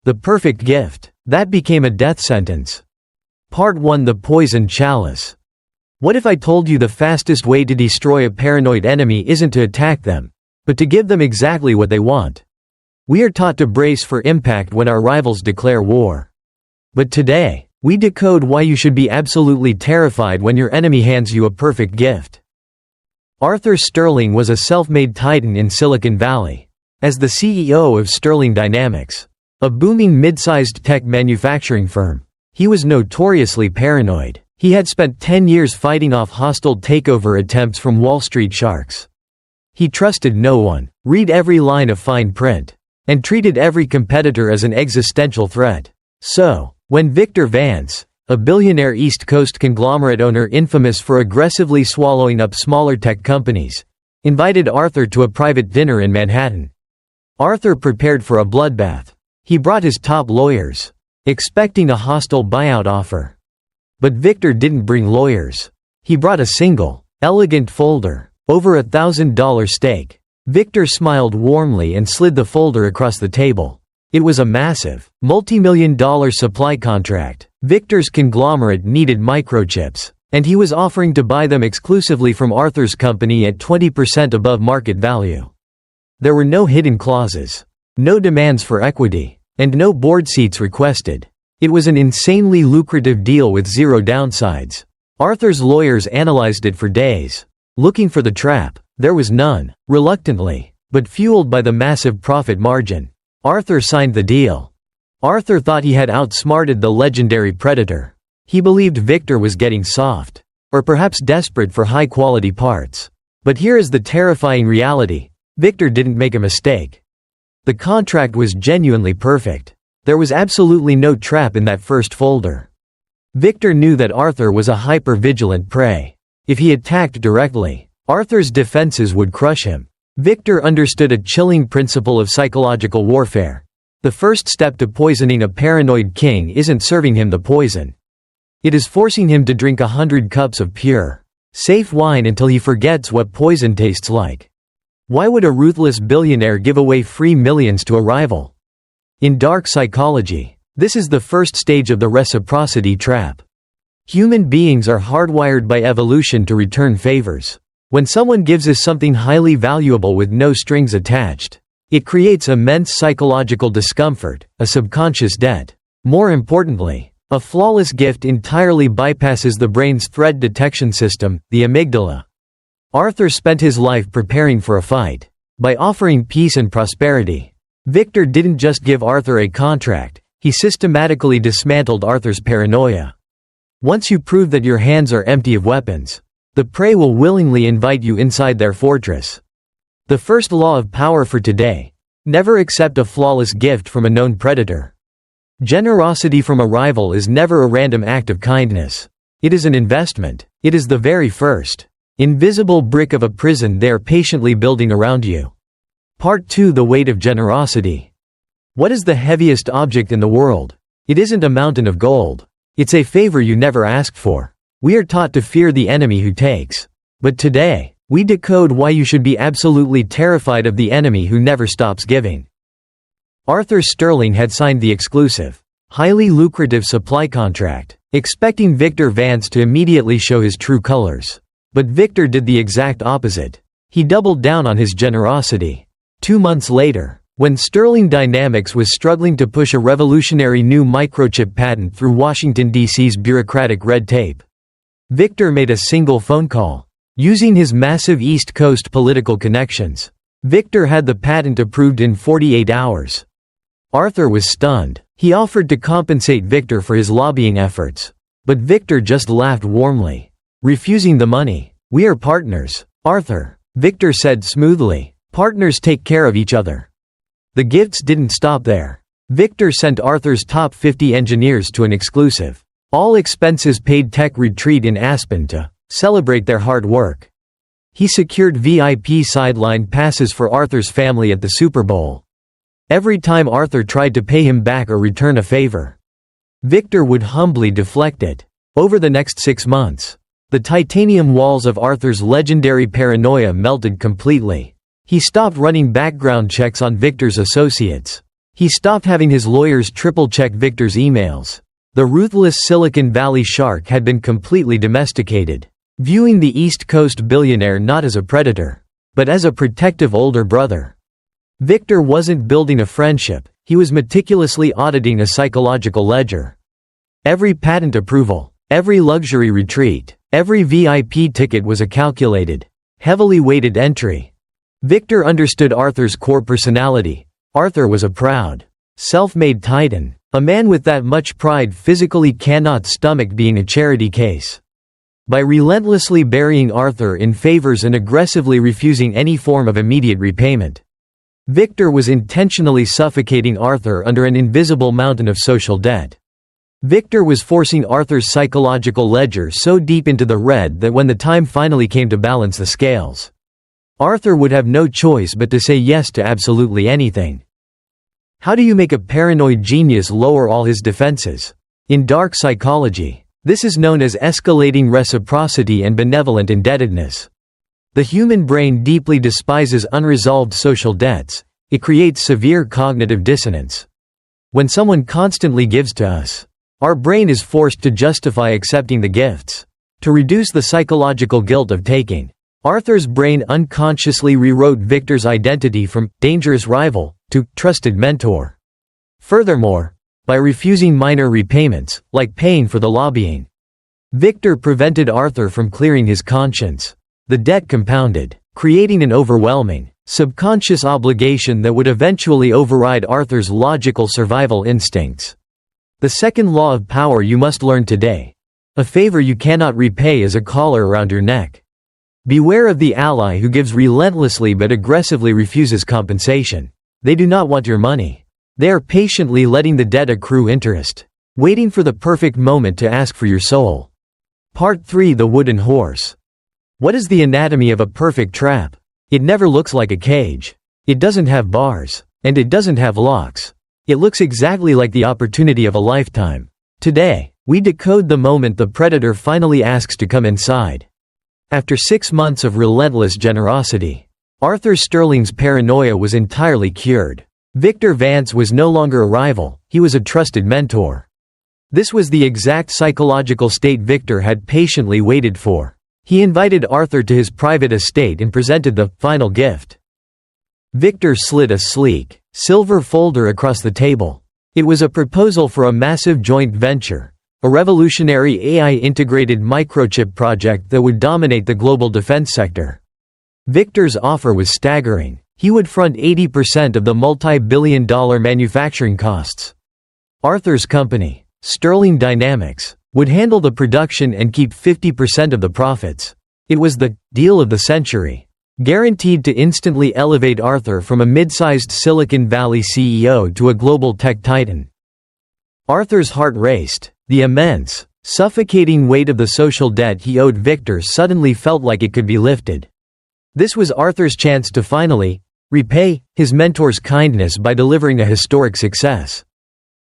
The perfect gift. That became a death sentence. Part 1: The Poison Chalice. What if I told you the fastest way to destroy a paranoid enemy isn't to attack them, but to give them exactly what they want? We are taught to brace for impact when our rivals declare war. But today, we decode why you should be absolutely terrified when your enemy hands you a perfect gift. Arthur Sterling was a self-made titan in Silicon Valley. As the CEO of Sterling Dynamics, a booming mid-sized tech manufacturing firm, he was notoriously paranoid. He had spent 10 years fighting off hostile takeover attempts from Wall Street sharks. He trusted no one, read every line of fine print, and treated every competitor as an existential threat. So, when Victor Vance, a billionaire East Coast conglomerate owner infamous for aggressively swallowing up smaller tech companies, invited Arthur to a private dinner in Manhattan, Arthur prepared for a bloodbath. He brought his top lawyers, expecting a hostile buyout offer. But Victor didn't bring lawyers. He brought a single, elegant folder, over $1,000 stake. Victor smiled warmly and slid the folder across the table. It was a massive, multi-million-dollar supply contract. Victor's conglomerate needed microchips, and he was offering to buy them exclusively from Arthur's company at 20% above market value. There were no hidden clauses, no demands for equity, and no board seats requested. It was an insanely lucrative deal with zero downsides. Arthur's lawyers analyzed it for days, looking for the trap. There was none. Reluctantly, but fueled by the massive profit margin, Arthur signed the deal. Arthur thought he had outsmarted the legendary predator. He believed Victor was getting soft, or perhaps desperate for high-quality parts. But here is the terrifying reality: Victor didn't make a mistake. The contract was genuinely perfect. There was absolutely no trap in that first folder. Victor knew that Arthur was a hyper-vigilant prey. If he attacked directly, Arthur's defenses would crush him. Victor understood a chilling principle of psychological warfare. The first step to poisoning a paranoid king isn't serving him the poison. It is forcing him to drink 100 cups of pure, safe wine until he forgets what poison tastes like. Why would a ruthless billionaire give away free millions to a rival? In dark psychology, this is the first stage of the reciprocity trap. Human beings are hardwired by evolution to return favors. When someone gives us something highly valuable with no strings attached, it creates immense psychological discomfort, a subconscious debt. More importantly, a flawless gift entirely bypasses the brain's threat detection system, the amygdala. Arthur spent his life preparing for a fight. By offering peace and prosperity, Victor didn't just give Arthur a contract, he systematically dismantled Arthur's paranoia. Once you prove that your hands are empty of weapons, the prey will willingly invite you inside their fortress. The first law of power for today: never accept a flawless gift from a known predator. Generosity from a rival is never a random act of kindness. It is an investment. It is the very first, invisible brick of a prison they are patiently building around you. Part 2: The Weight of Generosity. What is the heaviest object in the world? It isn't a mountain of gold. It's a favor you never asked for. We are taught to fear the enemy who takes. But today, we decode why you should be absolutely terrified of the enemy who never stops giving. Arthur Sterling had signed the exclusive, highly lucrative supply contract, expecting Victor Vance to immediately show his true colors. But Victor did the exact opposite. He doubled down on his generosity. 2 months later, when Sterling Dynamics was struggling to push a revolutionary new microchip patent through Washington, D.C.'s bureaucratic red tape, Victor made a single phone call. Using his massive East Coast political connections, Victor had the patent approved in 48 hours. Arthur was stunned. He offered to compensate Victor for his lobbying efforts. But Victor just laughed warmly, refusing the money. "We are partners, Arthur," Victor said smoothly. "Partners take care of each other." The gifts didn't stop there. Victor sent Arthur's top 50 engineers to an exclusive, all-expenses-paid tech retreat in Aspen to celebrate their hard work. He secured VIP sideline passes for Arthur's family at the Super Bowl. Every time Arthur tried to pay him back or return a favor, Victor would humbly deflect it. Over the next 6 months, the titanium walls of Arthur's legendary paranoia melted completely. He stopped running background checks on Victor's associates. He stopped having his lawyers triple-check Victor's emails. The ruthless Silicon Valley shark had been completely domesticated, viewing the East Coast billionaire not as a predator, but as a protective older brother. Victor wasn't building a friendship, he was meticulously auditing a psychological ledger. Every patent approval, every luxury retreat, every VIP ticket was a calculated, heavily weighted entry. Victor understood Arthur's core personality. Arthur was a proud, self-made titan. A man with that much pride physically cannot stomach being a charity case. By relentlessly burying Arthur in favors and aggressively refusing any form of immediate repayment, Victor was intentionally suffocating Arthur under an invisible mountain of social debt. Victor was forcing Arthur's psychological ledger so deep into the red that when the time finally came to balance the scales, Arthur would have no choice but to say yes to absolutely anything. How do you make a paranoid genius lower all his defenses? In dark psychology, this is known as escalating reciprocity and benevolent indebtedness. The human brain deeply despises unresolved social debts. It creates severe cognitive dissonance. When someone constantly gives to us, our brain is forced to justify accepting the gifts. To reduce the psychological guilt of taking, Arthur's brain unconsciously rewrote Victor's identity from dangerous rival to trusted mentor. Furthermore, by refusing minor repayments, like paying for the lobbying, Victor prevented Arthur from clearing his conscience. The debt compounded, creating an overwhelming, subconscious obligation that would eventually override Arthur's logical survival instincts. The second law of power you must learn today: a favor you cannot repay is a collar around your neck. Beware of the ally who gives relentlessly but aggressively refuses compensation. They do not want your money. They are patiently letting the debt accrue interest, waiting for the perfect moment to ask for your soul. Part 3: The Wooden Horse. What is the anatomy of a perfect trap? It never looks like a cage. It doesn't have bars, and it doesn't have locks. It looks exactly like the opportunity of a lifetime. Today, we decode the moment the predator finally asks to come inside. After 6 months of relentless generosity, Arthur Sterling's paranoia was entirely cured. Victor Vance was no longer a rival, he was a trusted mentor. This was the exact psychological state Victor had patiently waited for. He invited Arthur to his private estate and presented the final gift. Victor slid a sleek, silver folder across the table. It was a proposal for a massive joint venture, a revolutionary AI-integrated microchip project that would dominate the global defense sector. Victor's offer was staggering. He would front 80% of the multi-billion-dollar manufacturing costs. Arthur's company, Sterling Dynamics, would handle the production and keep 50% of the profits. It was the deal of the century, guaranteed to instantly elevate Arthur from a mid-sized Silicon Valley CEO to a global tech titan. Arthur's heart raced. The immense, suffocating weight of the social debt he owed Victor suddenly felt like it could be lifted. This was Arthur's chance to finally repay his mentor's kindness by delivering a historic success.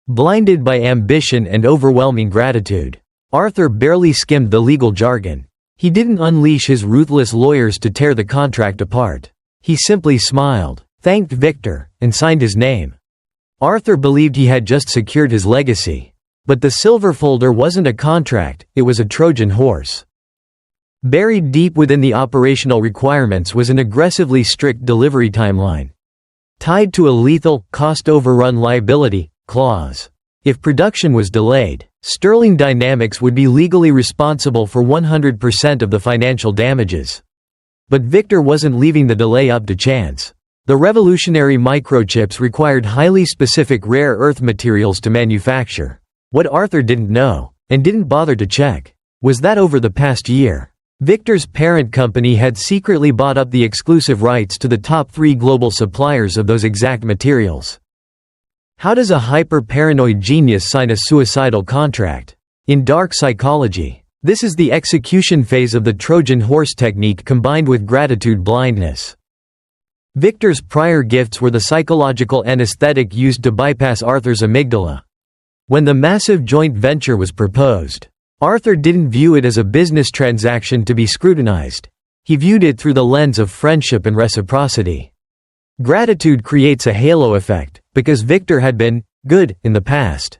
Blinded by ambition and overwhelming gratitude, Arthur barely skimmed the legal jargon. He didn't unleash his ruthless lawyers to tear the contract apart. He simply smiled, thanked Victor, and signed his name. Arthur believed he had just secured his legacy. But the silver folder wasn't a contract, it was a Trojan horse. Buried deep within the operational requirements was an aggressively strict delivery timeline, tied to a lethal, cost overrun liability clause. If production was delayed, Sterling Dynamics would be legally responsible for 100% of the financial damages. But Victor wasn't leaving the delay up to chance. The revolutionary microchips required highly specific rare earth materials to manufacture. What Arthur didn't know, and didn't bother to check, was that over the past year, Victor's parent company had secretly bought up the exclusive rights to the top 3 global suppliers of those exact materials. How does a hyper-paranoid genius sign a suicidal contract? In dark psychology, this is the execution phase of the Trojan horse technique combined with gratitude blindness. Victor's prior gifts were the psychological anesthetic used to bypass Arthur's amygdala. When the massive joint venture was proposed, Arthur didn't view it as a business transaction to be scrutinized. He viewed it through the lens of friendship and reciprocity. Gratitude creates a halo effect, because Victor had been good in the past.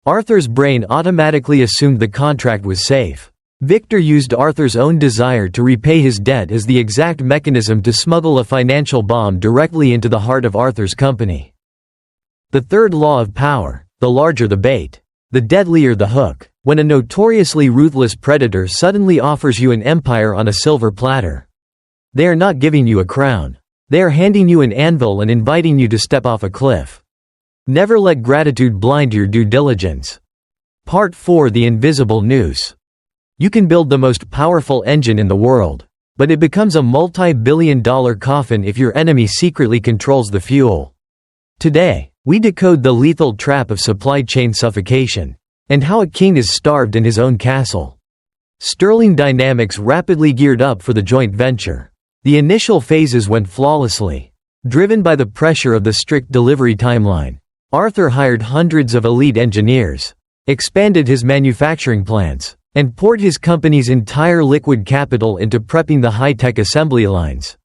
Arthur's brain automatically assumed the contract was safe. Victor used Arthur's own desire to repay his debt as the exact mechanism to smuggle a financial bomb directly into the heart of Arthur's company. The third law of power: the larger the bait, the deadlier the hook. When a notoriously ruthless predator suddenly offers you an empire on a silver platter, they are not giving you a crown. They are handing you an anvil and inviting you to step off a cliff. Never let gratitude blind your due diligence. Part 4: The Invisible Noose. You can build the most powerful engine in the world, but it becomes a multi-billion-dollar coffin if your enemy secretly controls the fuel. Today, we decode the lethal trap of supply chain suffocation, and how a king is starved in his own castle. Sterling Dynamics rapidly geared up for the joint venture. The initial phases went flawlessly. Driven by the pressure of the strict delivery timeline, Arthur hired hundreds of elite engineers, expanded his manufacturing plants, and poured his company's entire liquid capital into prepping the high-tech assembly lines.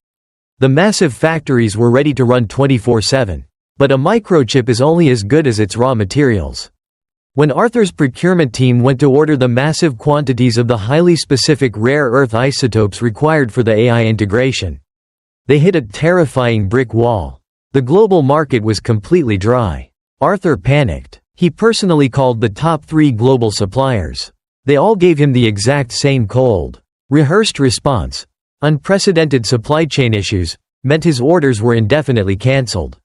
The massive factories were ready to run 24/7, but a microchip is only as good as its raw materials. When Arthur's procurement team went to order the massive quantities of the highly specific rare earth isotopes required for the AI integration, they hit a terrifying brick wall. The global market was completely dry. Arthur panicked. He personally called the top 3 global suppliers. They all gave him the exact same cold, rehearsed response. Unprecedented supply chain issues meant his orders were indefinitely cancelled.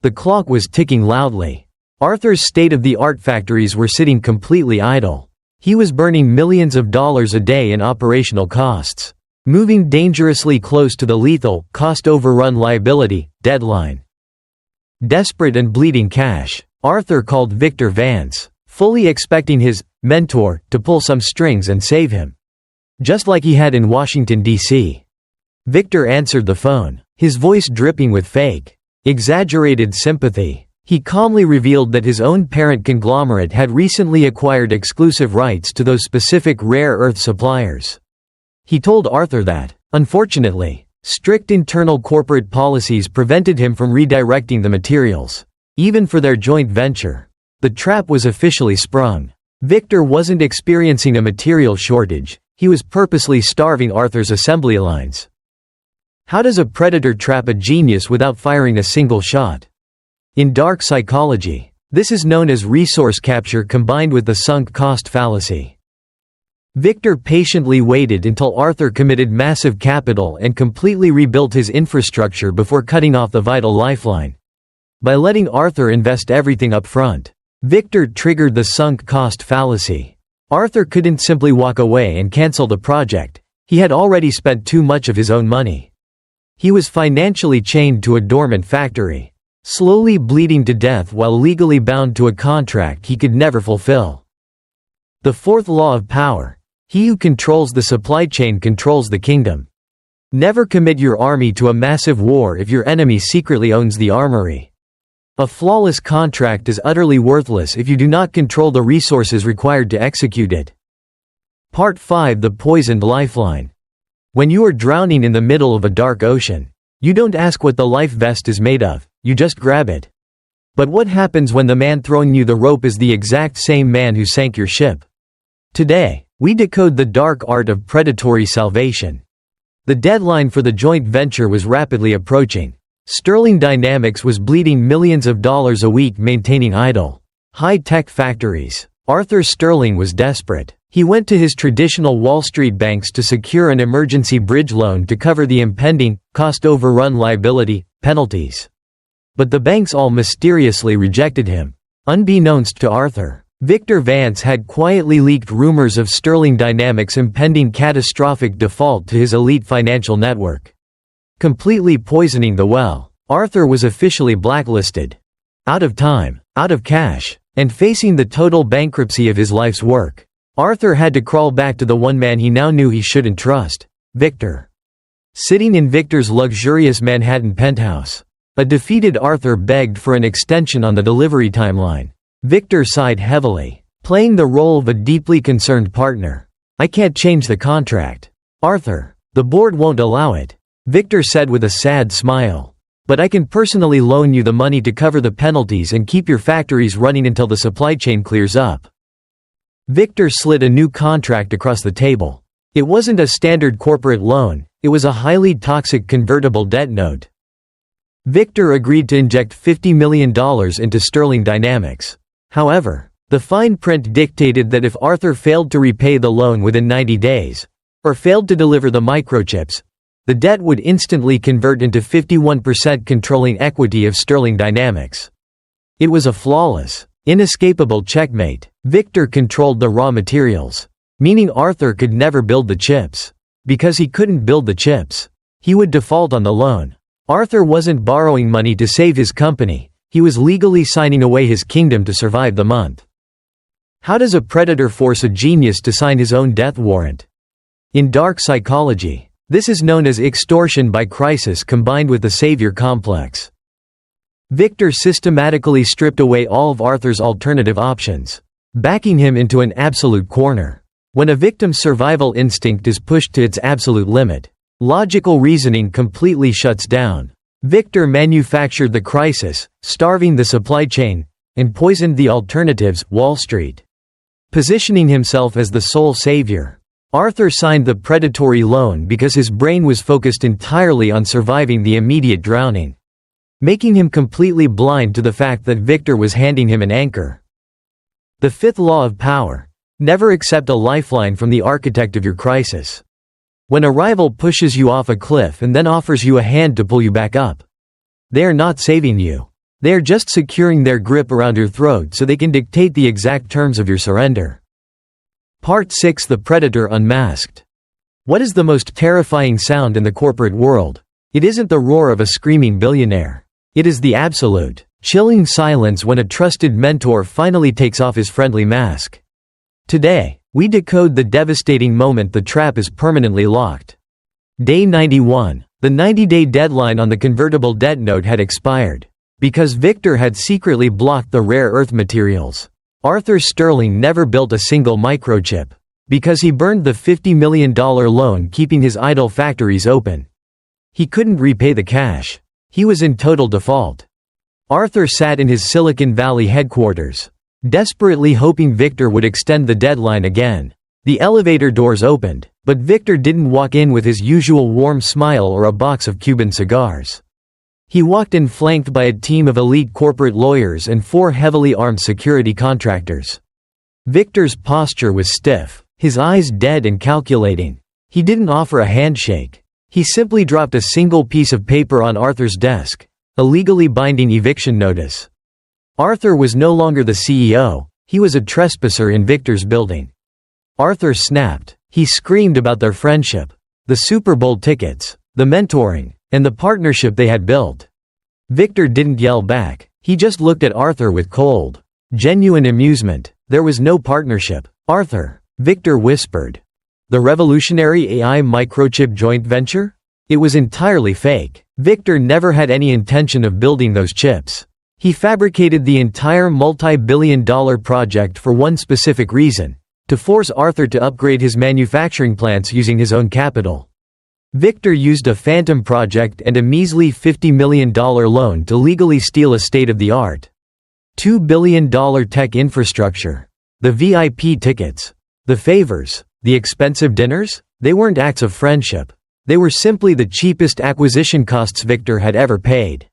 The clock was ticking loudly. Arthur's state-of-the-art factories were sitting completely idle. He was burning millions of dollars a day in operational costs, moving dangerously close to the lethal, cost overrun liability deadline. Desperate and bleeding cash, Arthur called Victor Vance, fully expecting his mentor to pull some strings and save him, just like he had in Washington, D.C. Victor answered the phone, his voice dripping with fake, exaggerated sympathy. He calmly revealed that his own parent conglomerate had recently acquired exclusive rights to those specific rare earth suppliers. He told Arthur that, unfortunately, strict internal corporate policies prevented him from redirecting the materials, even for their joint venture. The trap was officially sprung. Victor wasn't experiencing a material shortage, he was purposely starving Arthur's assembly lines. How does a predator trap a genius without firing a single shot? In dark psychology, this is known as resource capture combined with the sunk cost fallacy. Victor patiently waited until Arthur committed massive capital and completely rebuilt his infrastructure before cutting off the vital lifeline. By letting Arthur invest everything up front, Victor triggered the sunk cost fallacy. Arthur couldn't simply walk away and cancel the project. He had already spent too much of his own money. He was financially chained to a dormant factory, slowly bleeding to death while legally bound to a contract he could never fulfill. The fourth law of power: he who controls the supply chain controls the kingdom. Never commit your army to a massive war if your enemy secretly owns the armory. A flawless contract is utterly worthless if you do not control the resources required to execute it. Part 5: The Poisoned Lifeline. When you are drowning in the middle of a dark ocean, you don't ask what the life vest is made of, you just grab it. But what happens when the man throwing you the rope is the exact same man who sank your ship? Today, we decode the dark art of predatory salvation. The deadline for the joint venture was rapidly approaching. Sterling Dynamics was bleeding millions of dollars a week maintaining idle, high-tech factories. Arthur Sterling was desperate. He went to his traditional Wall Street banks to secure an emergency bridge loan to cover the impending, cost overrun liability penalties. But the banks all mysteriously rejected him. Unbeknownst to Arthur, Victor Vance had quietly leaked rumors of Sterling Dynamics' impending catastrophic default to his elite financial network, completely poisoning the well. Arthur was officially blacklisted. Out of time, out of cash, and facing the total bankruptcy of his life's work, Arthur had to crawl back to the one man he now knew he shouldn't trust: Victor. Sitting in Victor's luxurious Manhattan penthouse, a defeated Arthur begged for an extension on the delivery timeline. Victor sighed heavily, playing the role of a deeply concerned partner. "I can't change the contract, Arthur. The board won't allow it," Victor said with a sad smile. But I can personally loan you the money to cover the penalties and keep your factories running until the supply chain clears up." Victor slid a new contract across the table. It wasn't a standard corporate loan, it was a highly toxic convertible debt note. Victor agreed to inject $50 million into Sterling Dynamics. However, the fine print dictated that if Arthur failed to repay the loan within 90 days, or failed to deliver the microchips, the debt would instantly convert into 51% controlling equity of Sterling Dynamics. It was a flawless, inescapable checkmate. Victor controlled the raw materials, meaning Arthur could never build the chips. Because he couldn't build the chips, he would default on the loan. Arthur wasn't borrowing money to save his company, he was legally signing away his kingdom to survive the month. How does a predator force a genius to sign his own death warrant? In dark psychology, this is known as extortion by crisis combined with the savior complex. Victor systematically stripped away all of Arthur's alternative options, backing him into an absolute corner. When a victim's survival instinct is pushed to its absolute limit, logical reasoning completely shuts down. Victor manufactured the crisis, starving the supply chain, and poisoned the alternatives, Wall Street. Positioning himself as the sole savior, Arthur signed the predatory loan because his brain was focused entirely on surviving the immediate drowning, making him completely blind to the fact that Victor was handing him an anchor. The fifth law of power: never accept a lifeline from the architect of your crisis. When a rival pushes you off a cliff and then offers you a hand to pull you back up, they are not saving you. They are just securing their grip around your throat so they can dictate the exact terms of your surrender. Part 6: The Predator Unmasked. What is the most terrifying sound in the corporate world? It isn't the roar of a screaming billionaire. It is the absolute, chilling silence when a trusted mentor finally takes off his friendly mask. Today, we decode the devastating moment the trap is permanently locked. Day 91. The 90-day deadline on the convertible debt note had expired. Because Victor had secretly blocked the rare earth materials, Arthur Sterling never built a single microchip. Because he burned the $50 million loan keeping his idle factories open, he couldn't repay the cash. He was in total default. Arthur sat in his Silicon Valley headquarters, desperately hoping Victor would extend the deadline again. The elevator doors opened, but Victor didn't walk in with his usual warm smile or a box of Cuban cigars. He walked in flanked by a team of elite corporate lawyers and 4 heavily armed security contractors. Victor's posture was stiff, his eyes dead and calculating. He didn't offer a handshake. He simply dropped a single piece of paper on Arthur's desk, a legally binding eviction notice. Arthur was no longer the CEO, he was a trespasser in Victor's building. Arthur snapped. He screamed about their friendship, the Super Bowl tickets, the mentoring, and the partnership they had built. Victor didn't yell back, he just looked at Arthur with cold, genuine amusement. There was no partnership. "Arthur," Victor whispered. "The revolutionary AI microchip joint venture? It was entirely fake. Victor never had any intention of building those chips. He fabricated the entire multi-billion-dollar project for one specific reason: to force Arthur to upgrade his manufacturing plants using his own capital." Victor used a phantom project and a measly $50 million loan to legally steal a state-of-the-art $2 billion tech infrastructure. The VIP tickets, the favors, the expensive dinners, they weren't acts of friendship. They were simply the cheapest acquisition costs Victor had ever paid.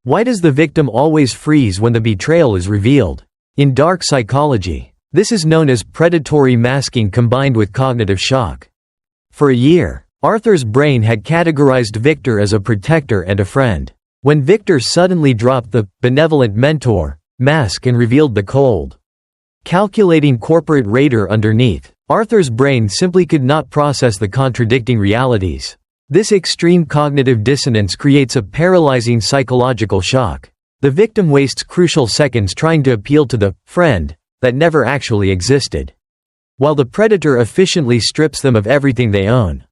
Why does the victim always freeze when the betrayal is revealed? In dark psychology, this is known as predatory masking combined with cognitive shock. For a year, Arthur's brain had categorized Victor as a protector and a friend. When Victor suddenly dropped the benevolent mentor mask and revealed the cold, calculating corporate raider underneath, Arthur's brain simply could not process the contradicting realities. This extreme cognitive dissonance creates a paralyzing psychological shock. The victim wastes crucial seconds trying to appeal to the friend that never actually existed, while the predator efficiently strips them of everything they own.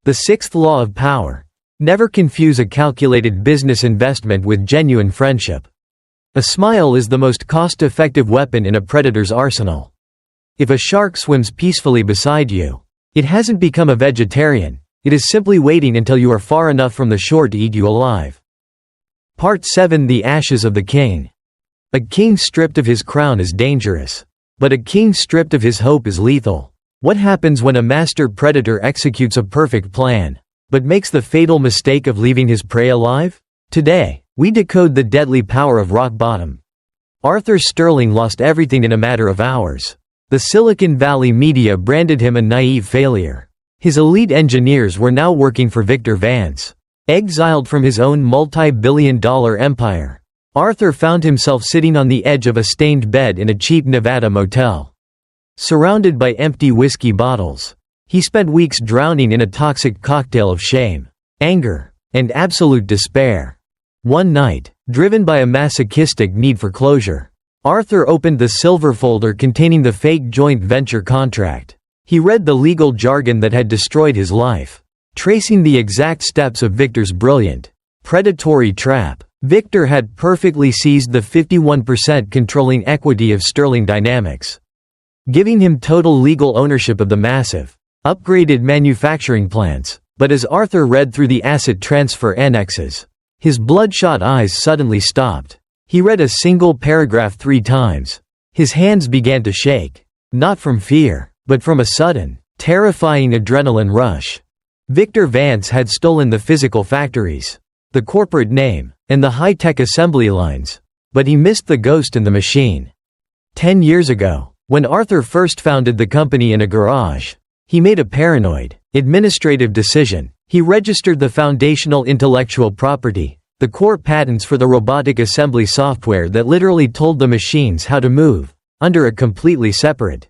The sixth law of power: never confuse a calculated business investment with genuine friendship. A smile is the most cost-effective weapon in a predator's arsenal. If a shark swims peacefully beside you, it hasn't become a vegetarian, it is simply waiting until you are far enough from the shore to eat you alive. Part 7: The Ashes of the King. A king stripped of his crown is dangerous. But a king stripped of his hope is lethal. What happens when a master predator executes a perfect plan, but makes the fatal mistake of leaving his prey alive? Today, we decode the deadly power of rock bottom. Arthur Sterling lost everything in a matter of hours. The Silicon Valley media branded him a naive failure. His elite engineers were now working for Victor Vance. Exiled from his own multi-billion-dollar empire, Arthur found himself sitting on the edge of a stained bed in a cheap Nevada motel. Surrounded by empty whiskey bottles, he spent weeks drowning in a toxic cocktail of shame, anger, and absolute despair. One night, driven by a masochistic need for closure, Arthur opened the silver folder containing the fake joint venture contract. He read the legal jargon that had destroyed his life, tracing the exact steps of Victor's brilliant, predatory trap. Victor had perfectly seized the 51% controlling equity of Sterling Dynamics, giving him total legal ownership of the massive, upgraded manufacturing plants. But as Arthur read through the asset transfer annexes, his bloodshot eyes suddenly stopped. He read a single paragraph 3 times. His hands began to shake, not from fear, but from a sudden, terrifying adrenaline rush. Victor Vance had stolen the physical factories, the corporate name, and the high-tech assembly lines. But he missed the ghost in the machine. 10 years ago, when Arthur first founded the company in a garage, he made a paranoid, administrative decision. He registered the foundational intellectual property, the core patents for the robotic assembly software that literally told the machines how to move, under a completely separate,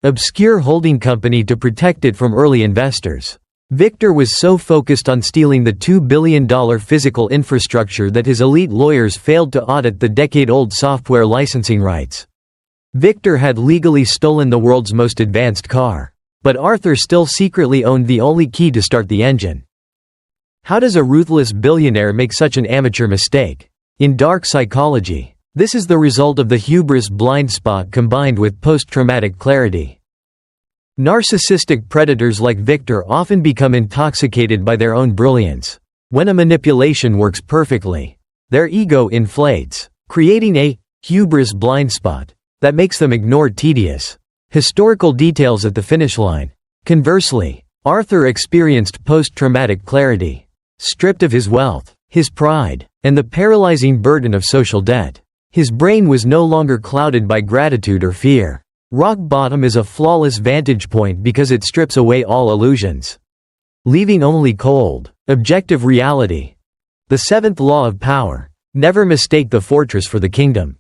obscure holding company to protect it from early investors. Victor was so focused on stealing the $2 billion physical infrastructure that his elite lawyers failed to audit the decade-old software licensing rights. Victor had legally stolen the world's most advanced car. But Arthur still secretly owned the only key to start the engine. How does a ruthless billionaire make such an amateur mistake? In dark psychology, this is the result of the hubris blind spot combined with post-traumatic clarity. Narcissistic predators like Victor often become intoxicated by their own brilliance. When a manipulation works perfectly, their ego inflates, creating a hubris blind spot that makes them ignore tedious, historical details at the finish line. Conversely, Arthur experienced post-traumatic clarity. Stripped of his wealth, his pride, and the paralyzing burden of social debt, his brain was no longer clouded by gratitude or fear. Rock bottom is a flawless vantage point because it strips away all illusions, leaving only cold, objective reality. The seventh law of power: never mistake the fortress for the kingdom.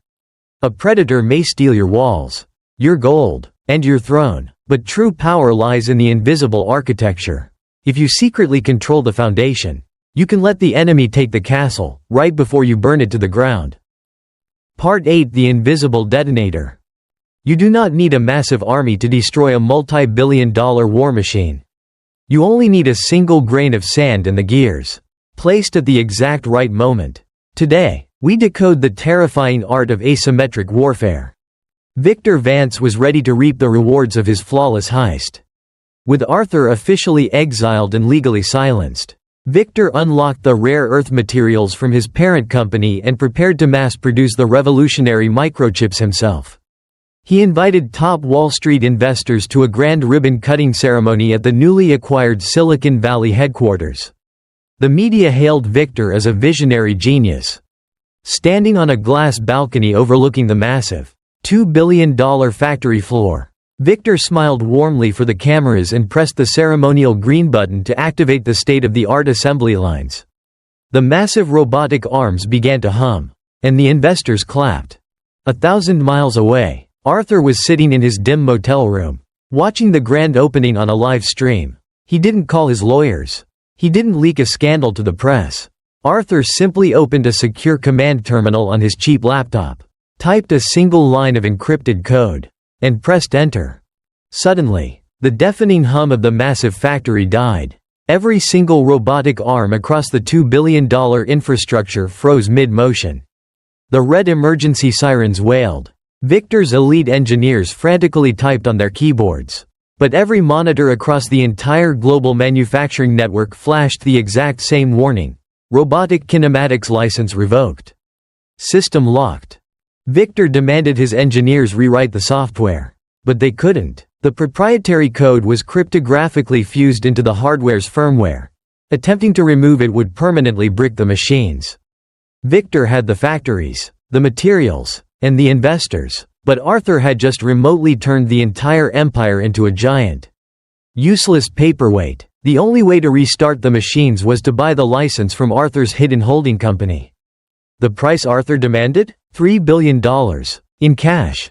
A predator may steal your walls, your gold, and your throne, but true power lies in the invisible architecture. If you secretly control the foundation, you can let the enemy take the castle, right before you burn it to the ground. Part 8: The Invisible Detonator. You do not need a massive army to destroy a multi-billion-dollar war machine. You only need a single grain of sand and the gears, placed at the exact right moment. Today, we decode the terrifying art of asymmetric warfare. Victor Vance was ready to reap the rewards of his flawless heist. With Arthur officially exiled and legally silenced, Victor unlocked the rare earth materials from his parent company and prepared to mass-produce the revolutionary microchips himself. He invited top Wall Street investors to a grand ribbon-cutting ceremony at the newly acquired Silicon Valley headquarters. The media hailed Victor as a visionary genius. Standing on a glass balcony overlooking the massive, $2 billion factory floor, Victor smiled warmly for the cameras and pressed the ceremonial green button to activate the state-of-the-art assembly lines. The massive robotic arms began to hum, and the investors clapped. 1,000 miles away, Arthur was sitting in his dim motel room, watching the grand opening on a live stream. He didn't call his lawyers. He didn't leak a scandal to the press. Arthur simply opened a secure command terminal on his cheap laptop, typed a single line of encrypted code, and pressed enter. Suddenly, the deafening hum of the massive factory died. Every single robotic arm across the $2 billion infrastructure froze mid-motion. The red emergency sirens wailed. Victor's elite engineers frantically typed on their keyboards. But every monitor across the entire global manufacturing network flashed the exact same warning: Robotic kinematics license revoked. System locked. Victor demanded his engineers rewrite the software. But they couldn't. The proprietary code was cryptographically fused into the hardware's firmware. Attempting to remove it would permanently brick the machines. Victor had the factories, the materials, and the investors, but Arthur had just remotely turned the entire empire into a giant, useless paperweight. The only way to restart the machines was to buy the license from Arthur's hidden holding company. The price Arthur demanded? $3 billion. In cash.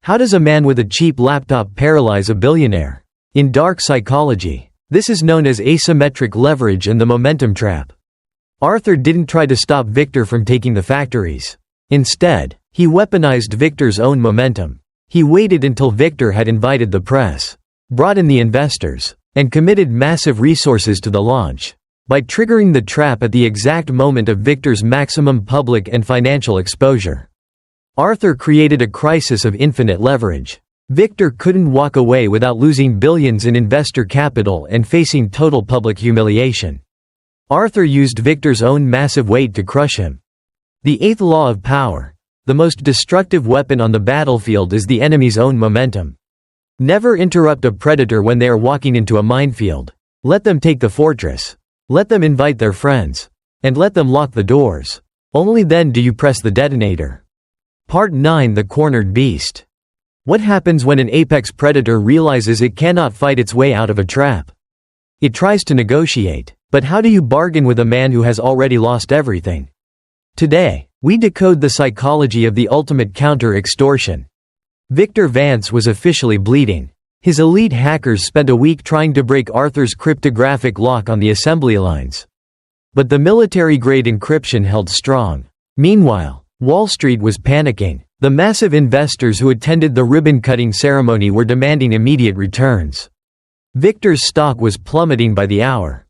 How does a man with a cheap laptop paralyze a billionaire? In dark psychology, this is known as asymmetric leverage and the momentum trap. Arthur didn't try to stop Victor from taking the factories. Instead, he weaponized Victor's own momentum. He waited until Victor had invited the press, brought in the investors, and committed massive resources to the launch. By triggering the trap at the exact moment of Victor's maximum public and financial exposure, Arthur created a crisis of infinite leverage. Victor couldn't walk away without losing billions in investor capital and facing total public humiliation. Arthur used Victor's own massive weight to crush him. The eighth law of power. The most destructive weapon on the battlefield is the enemy's own momentum. Never interrupt a predator when they are walking into a minefield. Let them take the fortress. Let them invite their friends. And let them lock the doors. Only then do you press the detonator. Part 9: The Cornered Beast. What happens when an apex predator realizes it cannot fight its way out of a trap? It tries to negotiate. But how do you bargain with a man who has already lost everything? Today, we decode the psychology of the ultimate counter-extortion. Victor Vance was officially bleeding. His elite hackers spent a week trying to break Arthur's cryptographic lock on the assembly lines. But the military-grade encryption held strong. Meanwhile, Wall Street was panicking. The massive investors who attended the ribbon-cutting ceremony were demanding immediate returns. Victor's stock was plummeting by the hour.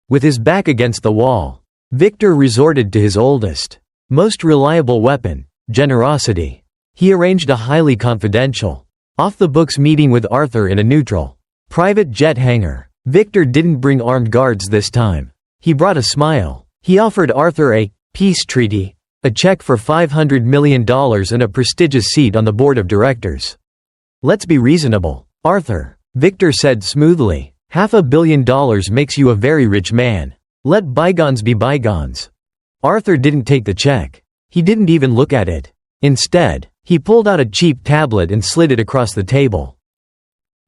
With his back against the wall, Victor resorted to his oldest, most reliable weapon: generosity. He arranged a highly confidential, off-the-books meeting with Arthur in a neutral, private jet hangar. Victor didn't bring armed guards this time. He brought a smile. He offered Arthur a peace treaty, a check for $500 million and a prestigious seat on the board of directors. "Let's be reasonable, Arthur," Victor said smoothly. $500 million makes you a very rich man. Let bygones be bygones." Arthur didn't take the check. He didn't even look at it. Instead, he pulled out a cheap tablet and slid it across the table.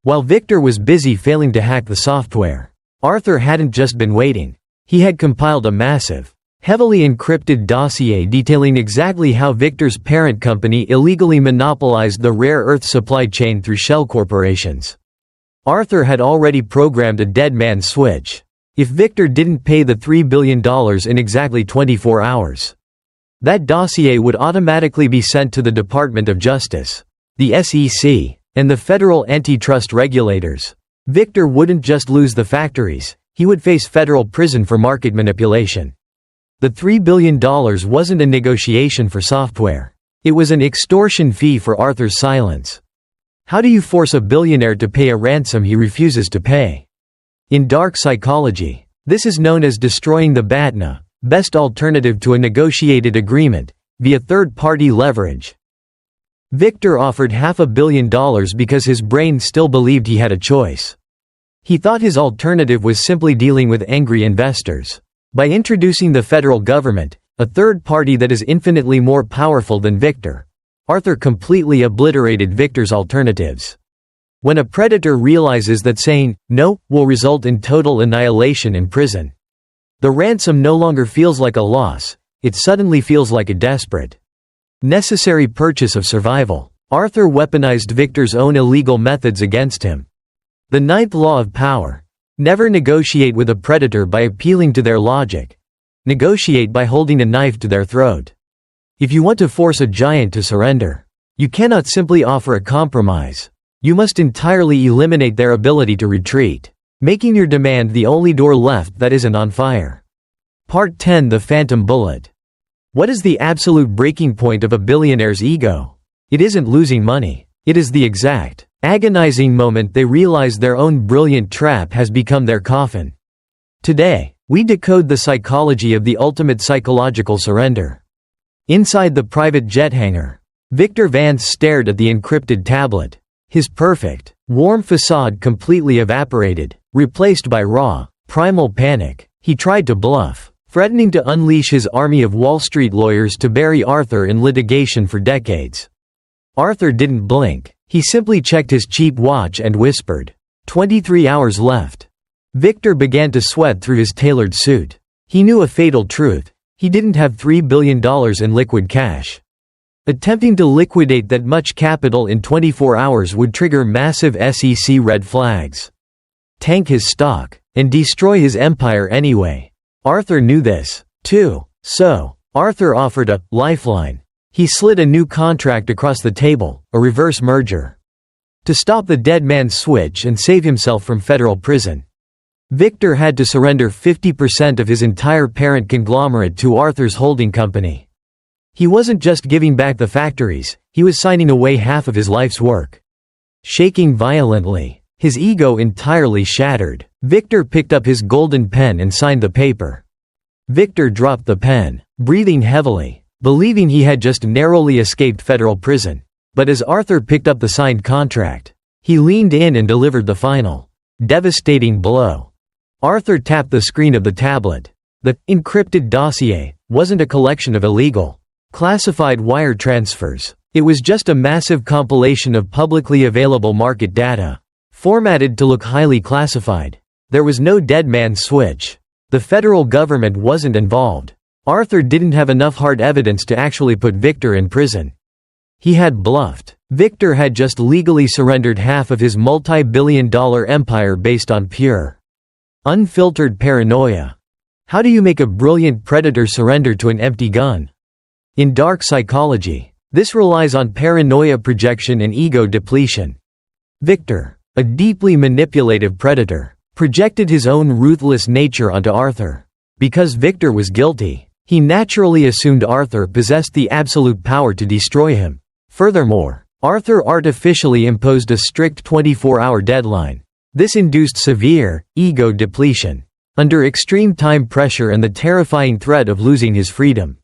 While Victor was busy failing to hack the software, Arthur hadn't just been waiting. He had compiled a massive, heavily encrypted dossier detailing exactly how Victor's parent company illegally monopolized the rare earth supply chain through shell corporations. Arthur had already programmed a dead man's switch. If Victor didn't pay the $3 billion in exactly 24 hours, that dossier would automatically be sent to the Department of Justice, the SEC, and the federal antitrust regulators. Victor wouldn't just lose the factories, he would face federal prison for market manipulation. The $3 billion wasn't a negotiation for software. It was an extortion fee for Arthur's silence. How do you force a billionaire to pay a ransom he refuses to pay? In dark psychology, this is known as destroying the BATNA, best alternative to a negotiated agreement, via third-party leverage. Victor offered $500 million because his brain still believed he had a choice. He thought his alternative was simply dealing with angry investors. By introducing the federal government, a third party that is infinitely more powerful than Victor, Arthur completely obliterated Victor's alternatives. When a predator realizes that saying no will result in total annihilation in prison, the ransom no longer feels like a loss, it suddenly feels like a desperate, necessary purchase of survival. Arthur weaponized Victor's own illegal methods against him. The ninth law of power. Never negotiate with a predator by appealing to their logic. Negotiate by holding a knife to their throat. If you want to force a giant to surrender, you cannot simply offer a compromise. You must entirely eliminate their ability to retreat, making your demand the only door left that isn't on fire. Part 10: The Phantom Bullet. What is the absolute breaking point of a billionaire's ego? It isn't losing money. It is the exact, agonizing moment they realize their own brilliant trap has become their coffin. Today, we decode the psychology of the ultimate psychological surrender. Inside the private jet hangar, Victor Vance stared at the encrypted tablet. His perfect, warm facade completely evaporated, replaced by raw, primal panic. He tried to bluff, threatening to unleash his army of Wall Street lawyers to bury Arthur in litigation for decades. Arthur didn't blink. He simply checked his cheap watch and whispered, 23 hours left. Victor began to sweat through his tailored suit. He knew a fatal truth. He didn't have $3 billion in liquid cash. Attempting to liquidate that much capital in 24 hours would trigger massive SEC red flags, tank his stock, and destroy his empire anyway. Arthur knew this, too. So, Arthur offered a lifeline. He slid a new contract across the table, a reverse merger, to stop the dead man's switch and save himself from federal prison. Victor had to surrender 50% of his entire parent conglomerate to Arthur's holding company. He wasn't just giving back the factories, he was signing away half of his life's work. Shaking violently, his ego entirely shattered, Victor picked up his golden pen and signed the paper. Victor dropped the pen, breathing heavily, believing he had just narrowly escaped federal prison. But as Arthur picked up the signed contract, he leaned in and delivered the final, devastating blow. Arthur tapped the screen of the tablet. The encrypted dossier wasn't a collection of illegal, classified wire transfers. It was just a massive compilation of publicly available market data, formatted to look highly classified. There was no dead man's switch. The federal government wasn't involved. Arthur didn't have enough hard evidence to actually put Victor in prison. He had bluffed. Victor had just legally surrendered half of his multi-billion-dollar empire based on pure, unfiltered paranoia. How do you make a brilliant predator surrender to an empty gun? In dark psychology, this relies on paranoia projection and ego depletion. Victor, a deeply manipulative predator, projected his own ruthless nature onto Arthur. Because Victor was guilty, he naturally assumed Arthur possessed the absolute power to destroy him. Furthermore, Arthur artificially imposed a strict 24-hour deadline. This induced severe ego depletion. Under extreme time pressure and the terrifying threat of losing his freedom,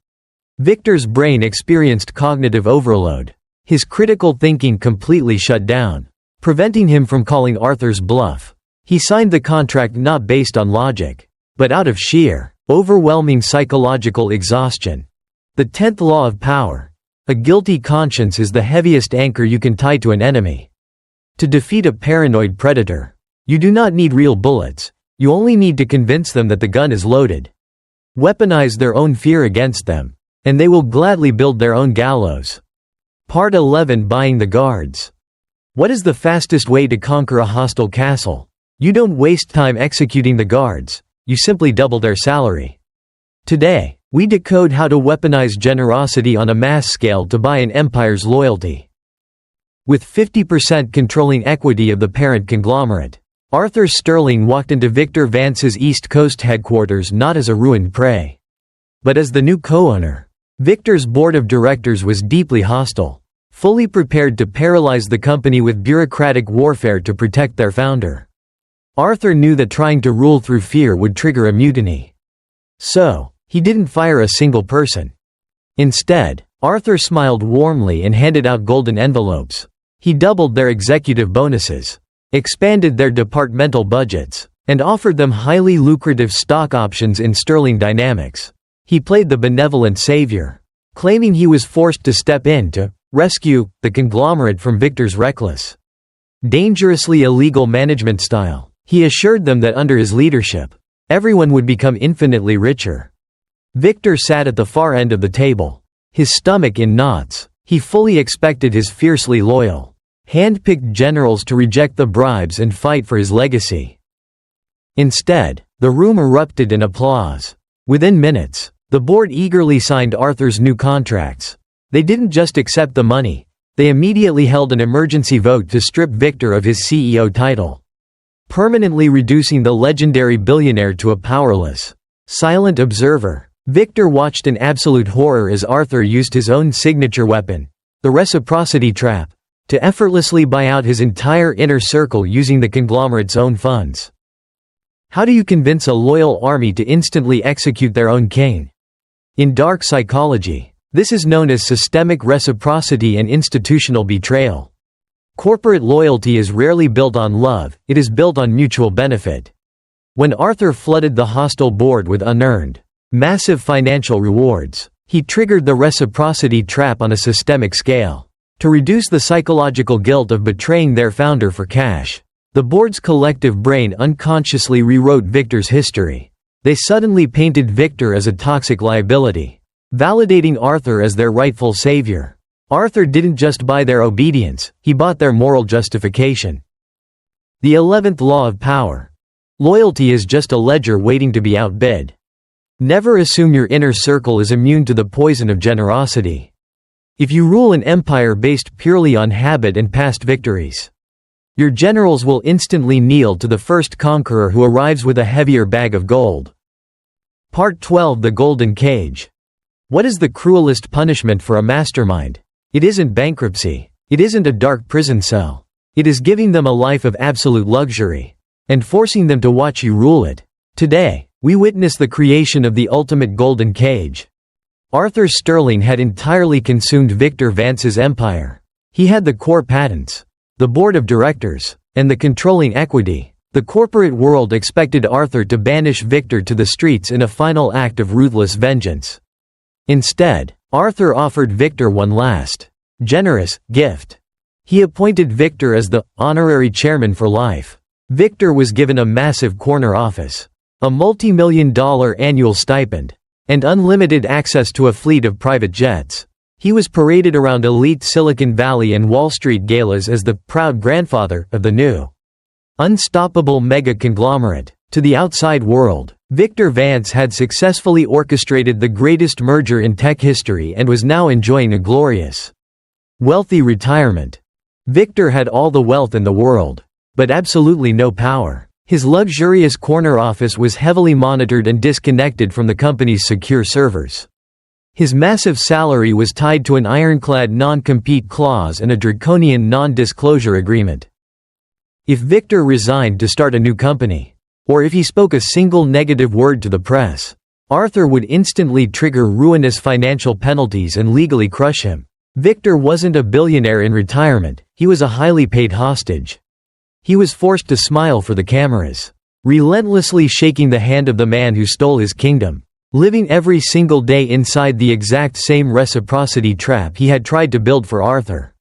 Victor's brain experienced cognitive overload. His critical thinking completely shut down, preventing him from calling Arthur's bluff. He signed the contract not based on logic, but out of sheer, overwhelming psychological exhaustion. The 10th law of power. A guilty conscience is the heaviest anchor you can tie to an enemy. To defeat a paranoid predator, you do not need real bullets. You only need to convince them that the gun is loaded. Weaponize their own fear against them, and they will gladly build their own gallows. Part 11. Buying the guards. What is the fastest way to conquer a hostile castle? You don't waste time executing the guards, you simply double their salary. Today, we decode how to weaponize generosity on a mass scale to buy an empire's loyalty. With 50% controlling equity of the parent conglomerate, Arthur Sterling walked into Victor Vance's East Coast headquarters not as a ruined prey, but as the new co-owner. Victor's board of directors was deeply hostile, fully prepared to paralyze the company with bureaucratic warfare to protect their founder. Arthur knew that trying to rule through fear would trigger a mutiny. So, he didn't fire a single person. Instead, Arthur smiled warmly and handed out golden envelopes. He doubled their executive bonuses, expanded their departmental budgets, and offered them highly lucrative stock options in Sterling Dynamics. He played the benevolent savior, claiming he was forced to step in to rescue the conglomerate from Victor's reckless, dangerously illegal management style. He assured them that under his leadership, everyone would become infinitely richer. Victor sat at the far end of the table, his stomach in knots. He fully expected his fiercely loyal, hand-picked generals to reject the bribes and fight for his legacy. Instead, the room erupted in applause. Within minutes, the board eagerly signed Arthur's new contracts. They didn't just accept the money, they immediately held an emergency vote to strip Victor of his CEO title, permanently reducing the legendary billionaire to a powerless, silent observer. Victor watched in absolute horror as Arthur used his own signature weapon, the reciprocity trap, to effortlessly buy out his entire inner circle using the conglomerate's own funds. How do you convince a loyal army to instantly execute their own king? In dark psychology, this is known as systemic reciprocity and institutional betrayal. Corporate loyalty is rarely built on love, it is built on mutual benefit. When Arthur flooded the hostile board with unearned, massive financial rewards, he triggered the reciprocity trap on a systemic scale. To reduce the psychological guilt of betraying their founder for cash, the board's collective brain unconsciously rewrote Victor's history. They suddenly painted Victor as a toxic liability, validating Arthur as their rightful savior. Arthur didn't just buy their obedience, he bought their moral justification. The 11th law of power. Loyalty is just a ledger waiting to be outbid. Never assume your inner circle is immune to the poison of generosity. If you rule an empire based purely on habit and past victories, your generals will instantly kneel to the first conqueror who arrives with a heavier bag of gold. Part 12: The Golden Cage. What is the cruelest punishment for a mastermind? It isn't bankruptcy. It isn't a dark prison cell. It is giving them a life of absolute luxury and forcing them to watch you rule it. Today, we witness the creation of the ultimate golden cage. Arthur Sterling had entirely consumed Victor Vance's empire. He had the core patents, the board of directors, and the controlling equity. The corporate world expected Arthur to banish Victor to the streets in a final act of ruthless vengeance. Instead, Arthur offered Victor one last, generous, gift. He appointed Victor as the honorary chairman for life. Victor was given a massive corner office, a multi-million-dollar annual stipend, and unlimited access to a fleet of private jets. He was paraded around elite Silicon Valley and Wall Street galas as the proud grandfather of the new, unstoppable mega conglomerate. To the outside world, Victor Vance had successfully orchestrated the greatest merger in tech history and was now enjoying a glorious, wealthy retirement. Victor had all the wealth in the world, but absolutely no power. His luxurious corner office was heavily monitored and disconnected from the company's secure servers. His massive salary was tied to an ironclad non-compete clause and a draconian non-disclosure agreement. If Victor resigned to start a new company, or if he spoke a single negative word to the press, Arthur would instantly trigger ruinous financial penalties and legally crush him. Victor wasn't a billionaire in retirement, he was a highly paid hostage. He was forced to smile for the cameras, relentlessly shaking the hand of the man who stole his kingdom, living every single day inside the exact same reciprocity trap he had tried to build for Arthur.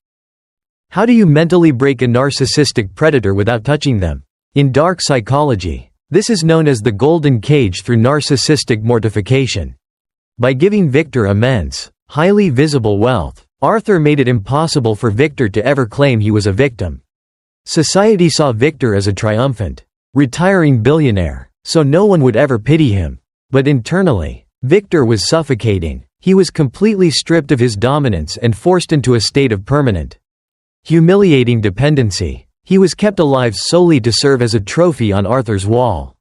How do you mentally break a narcissistic predator without touching them? In dark psychology, this is known as the golden cage through narcissistic mortification. By giving Victor immense, highly visible wealth, Arthur made it impossible for Victor to ever claim he was a victim. Society saw Victor as a triumphant, retiring billionaire, so no one would ever pity him. But internally, Victor was suffocating. He was completely stripped of his dominance and forced into a state of permanent, humiliating dependency. He was kept alive solely to serve as a trophy on Arthur's wall.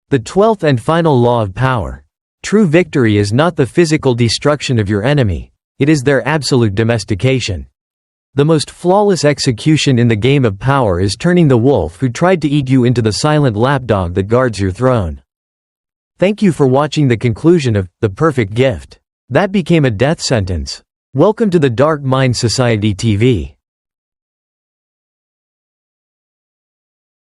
The 12th and final law of power. True victory is not the physical destruction of your enemy, it is their absolute domestication. The most flawless execution in the game of power is turning the wolf who tried to eat you into the silent lapdog that guards your throne. Thank you for watching the conclusion of The Perfect Gift. That became a death sentence. Welcome to the Dark Mind Society TV.